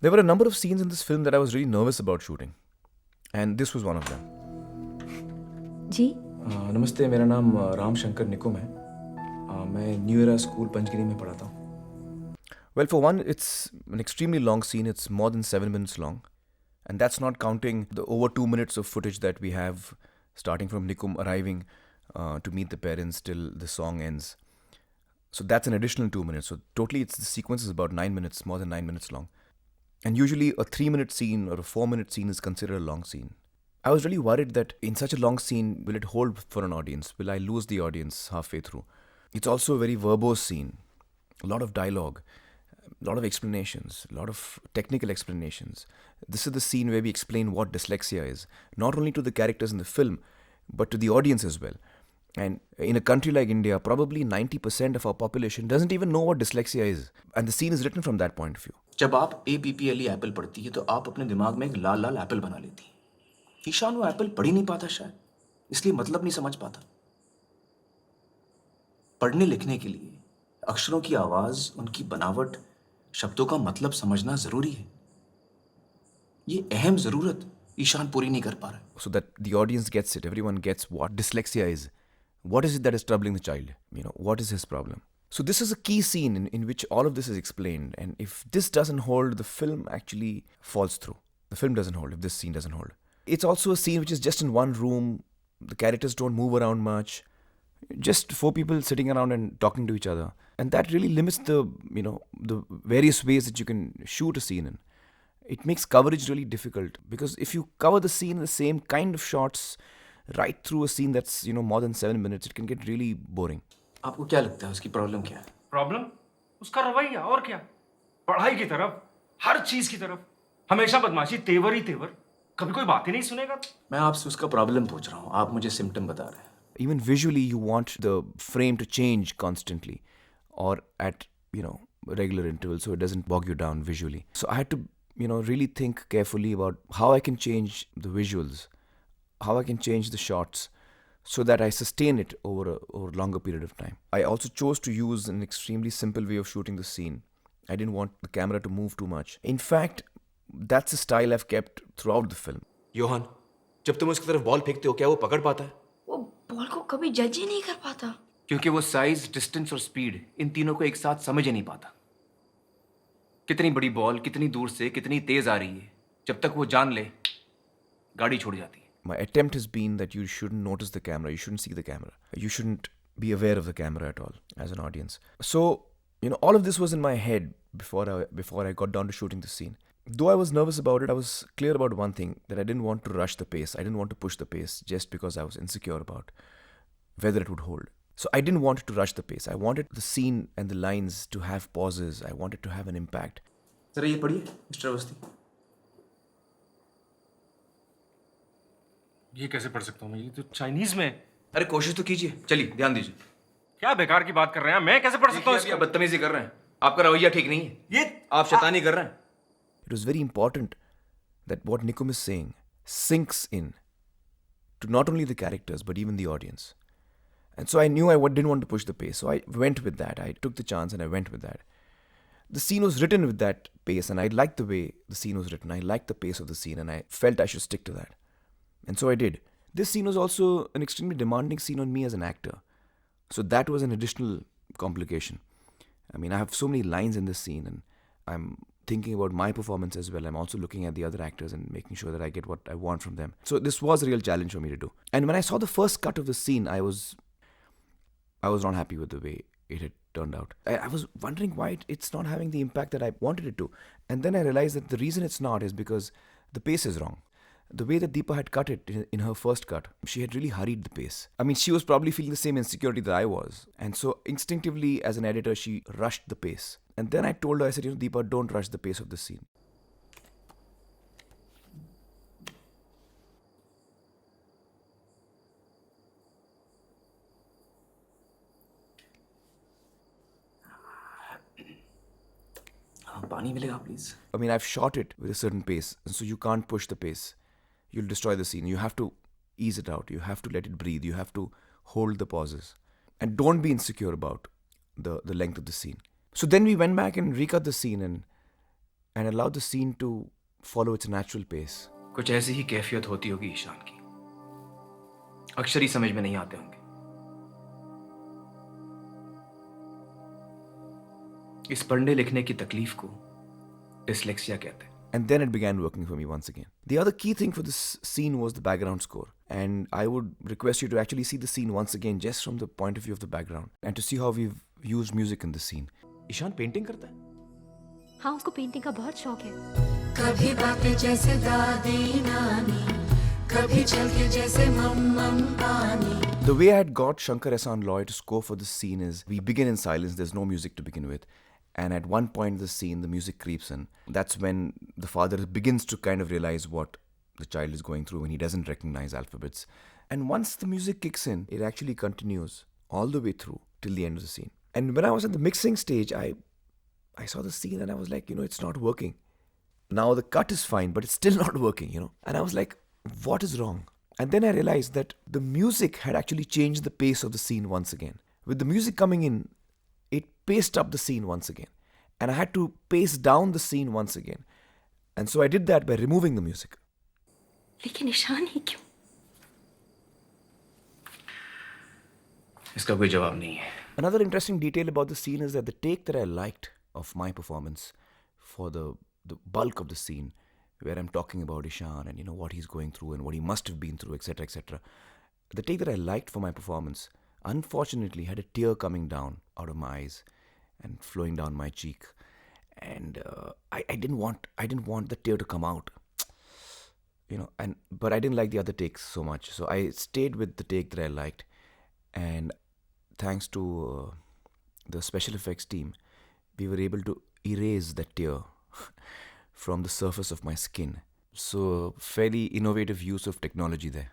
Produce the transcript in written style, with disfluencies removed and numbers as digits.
There were a number of scenes in this film that I was really nervous about shooting, and this was one of them. जी नमस्ते, मेरा नाम राम शंकर निकुम है। मैं new era school Panchgiri में पढ़ाता हूँ। Well, for one, it's an extremely long scene. It's more than 7 minutes long. And that's not counting the over 2 minutes of footage that we have, starting from Nikum arriving to meet the parents till the song ends. So that's an additional 2 minutes. So totally, the sequence is about 9 minutes, more than 9 minutes long. And usually, a 3 minute scene or a 4 minute scene is considered a long scene. I was really worried that in such a long scene, will it hold for an audience? Will I lose the audience halfway through? It's also a very verbose scene, a lot of dialogue, a lot of explanations, a lot of technical explanations. This is the scene where we explain what dyslexia is, not only to the characters in the film, but to the audience as well. And in a country like India, probably 90% of our population doesn't even know what dyslexia is. And the scene is written from that point of view. जब आप APPLE Apple पढ़ती है तो आप अपने दिमाग में एक लाल लाल एप्पल बना लेती। ईशान वो एप्पल पढ़ ही नहीं पाता, शायद इसलिए मतलब नहीं समझ पाता। पढ़ने लिखने के लिए अक्षरों की आवाज, उनकी बनावट, शब्दों का मतलब समझना जरूरी है। ये अहम जरूरत ईशान पूरी नहीं कर पा रहा। So that the audience gets it, everyone gets what dyslexia is. What is it that is troubling the child? What is his problem? So this is a key scene in which all of this is explained. And if this doesn't hold, the film actually falls through. The film doesn't hold if this scene doesn't hold. It's also a scene which is just in one room. The characters don't move around much. Just four people sitting around and talking to each other. And that really limits the various ways that you can shoot a scene in. It makes coverage really difficult because if you cover the scene in the same kind of shots right through a scene that's more than 7 minutes, it can get really boring. आपको क्या लगता है उसकी problem क्या है? Problem उसका रवैया, और क्या? पढ़ाई की तरफ, हर चीज की तरफ हमेशा बदमाशी, तेवर ही तेवर, कभी कोई बात ही नहीं सुनेगा। मैं आपसे उसका प्रॉब्लम पूछ रहा हूँ, आप मुझे सिम्टम बता रहे हैं। Even visually, you want the frame to change constantly or at regular intervals so it doesn't bog you down visually. So I had to really think carefully about how I can change the visuals, how I can change the shots so that I sustain it over a longer period of time. I also chose to use an extremely simple way of shooting the scene. I didn't want the camera to move too much. In fact, that's a style I've kept throughout the film. Yohan, जब तुम उसकी तरफ ball फेंकते हो, क्या वो पकड़ पाता है? वो बॉल को कभी जज ही नहीं कर पाता। क्योंकि वो साइज, डिस्टेंस और स्पीड, इन तीनों को एक साथ समझ ही नहीं पाता। कितनी बड़ी बॉल कितनी दूर से कितनी तेज आ रही है, जब तक वो जान ले, गाड़ी छोड़ जाती है। My attempt has been that you shouldn't notice the camera, you shouldn't see the camera, you shouldn't be aware of the camera at all as an audience. So, all of this was in my head before I got down to shooting the scene. Though I was nervous about it, I was clear about one thing, that I didn't want to rush the pace. I didn't want to push the pace just because I was insecure about whether it would hold. So I didn't want to rush the pace. I wanted the scene and the lines to have pauses. I wanted to have an impact. जरा ये पढ़िए mister Awasthi. ये कैसे पढ़ सकता हूँ मैं? ये तो चाइनीज में है। अरे कोशिश तो कीजिए, चलिए ध्यान दीजिए। क्या बेकार की बात कर रहे हैं? मैं कैसे पढ़ सकता हूँ देखिए, आप बदतमीजी कर रहे हैं, आपका रवैया ठीक नहीं है, ये आप शैतानी कर रहे हैं। It was very important that what Nikum is saying sinks in to not only the characters but even the audience. And so I knew I didn't want to push the pace. So I went with that. I took the chance and I went with that. The scene was written with that pace and I liked the way the scene was written. I liked the pace of the scene and I felt I should stick to that. And so I did. This scene was also an extremely demanding scene on me as an actor. So that was an additional complication. I mean, I have so many lines in this scene and I'm thinking about my performance as well. I'm also looking at the other actors and making sure that I get what I want from them. So this was a real challenge for me to do. And when I saw the first cut of the scene, I was not happy with the way it had turned out. I was wondering why it's not having the impact that I wanted it to. And then I realized that the reason it's not is because the pace is wrong. The way that Deepa had cut it in her first cut, she had really hurried the pace. I mean, she was probably feeling the same insecurity that I was. And so instinctively, as an editor, she rushed the pace. And then I told her, I said, Deepa, don't rush the pace of the scene. हाँ, पानी मिलेगा please. I mean, I've shot it with a certain pace, and so you can't push the pace. You'll destroy the scene. You have to ease it out. You have to let it breathe. You have to hold the pauses. And don't be insecure about the length of the scene. So then we went back and recut the scene, and allowed the scene to follow its natural pace. कुछ ऐसी ही कैफियत होती होगी ईशान की, अक्षर ही समझ में नहीं आते होंगे। इस पढ़ने लिखने की तकलीफ को डिसलेक्सिया कहते हैं। And then it began working for me once again. The other key thing for this scene was the background score. And I would request you to actually see the scene once again just from the point of view of the background and to see how we've used music in the scene. Ishan painting करता है? हाँ, उसको painting का बहुत शौक है। कभी बातें जैसे दादी नानी, कभी चलके जैसे मम्मम पानी। The way I had got Shankar Ehsaan Loy to score for this scene is we begin in silence, there's no music to begin with. And at one point in the scene, the music creeps in. That's when the father begins to kind of realize what the child is going through when he doesn't recognize alphabets. And once the music kicks in, it actually continues all the way through till the end of the scene. And when I was at the mixing stage, I saw the scene and I was like, it's not working. Now the cut is fine, but it's still not working, And I was like, what is wrong? And then I realized that the music had actually changed the pace of the scene once again. With the music coming in, it paced up the scene once again. And I had to pace down the scene once again. And so I did that by removing the music. लेकिन ईशान ही क्यों? इसका कोई जवाब नहीं है। Another interesting detail about the scene is that the take that I liked of my performance for the bulk of the scene, where I'm talking about Ishan and what he's going through and what he must have been through, etc., etc. The take that I liked for my performance, unfortunately, had a tear coming down out of my eyes and flowing down my cheek, and I didn't want the tear to come out, but I didn't like the other takes so much, so I stayed with the take that I liked, and thanks to the special effects team, we were able to erase that tear from the surface of my skin. So fairly innovative use of technology there.